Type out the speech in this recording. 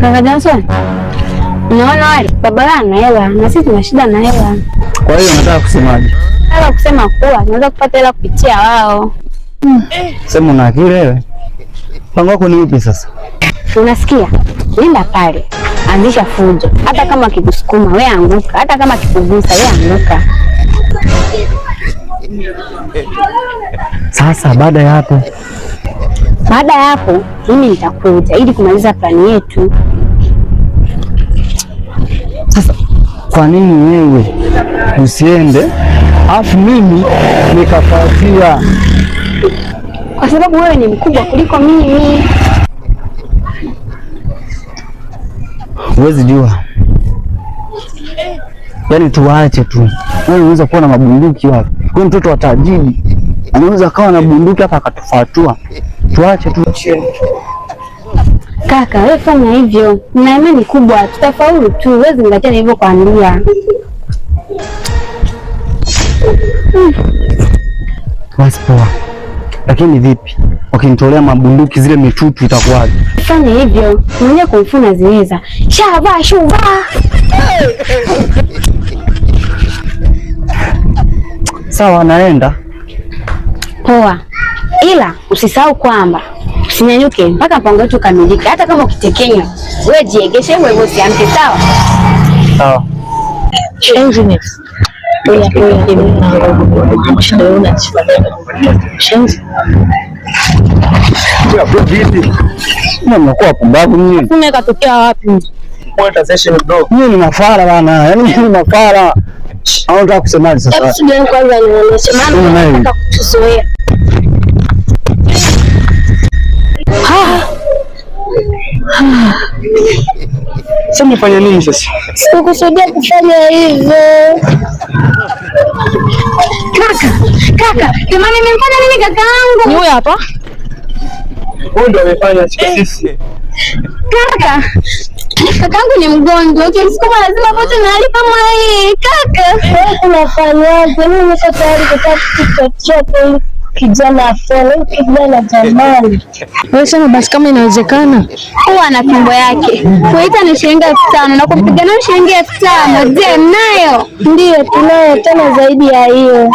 Kaka Johnson, unaona wale baba ana hela na sisi tuna shida na hela. Kwa hiyo nataka kusemaje? Nataka kusema kuwa tunaweza kupata hela kupitia wao. Sema una akili wewe. Mpango wako ni upi sasa? Unasikia? Nenda pale, anzisha fujo. Hata kama kikusukuma wewe anguka, hata kama kikugusa wewe anguka. Sasa baada ya hapo? Baada ya hapo mimi nitakuja ili kumaliza plani yetu. Sasa kwa nini wewe usiende afu mimi nikafuatia? Kwa sababu wewe ni mkubwa kuliko mimi. Huwezi jua. Yaani tuache tu. Wewe unaweza kuwa na mabunduki wapi? Wewe mtoto wa tajiri anaweza kawa na bunduki hapa akatufatua. Tuache tu. Kaka, wewe fanya hivyo. Na imani kubwa tutafaulu tu. Wewe zingatia hivyo kwa ndia. Basi poa. Lakini vipi? Wakinitolea mabunduki zile mitutu itakuwaje? Fanya hivyo. Mwenye kumfuna ziweza. Shava shuva. Sawa, naenda. Poa. Ila usisahau kwamba usinyanyuke mpaka mpango wetu kamilike. Hata kama ukitekenya, wewe jiegeshe wewe usiamke, sawa? Sawa. Shenzi. Mnakuwa pumbavu nyinyi. Katokea wapi? Mimi ni mafara bana. Yaani mimi ni mafara. Au unataka kusemaje sasa? Hebu kwanza nionyeshe maana nataka kutuzoea. Sasa mfanya nini sasa? Sikukusudia kufanya hivyo. Kaka, jamani nimefanya nini kakaangu? Ni wewe hapa? Wewe ndio umefanya sisi. Kakaangu ni mgonjwa. Ukimsukuma lazima pote na hali kama hii. Kaka, wewe unafanyaje? Mimi niko tayari kutaka kuchochote kijana afanye kijana jamani. Wewe sema basi kama inawezekana. Huwa na fimbo yake. Kuita ni shilingi 5,000 na kupigana shilingi 5,000. Je, nayo? Ndio tunayo tena zaidi ya hiyo.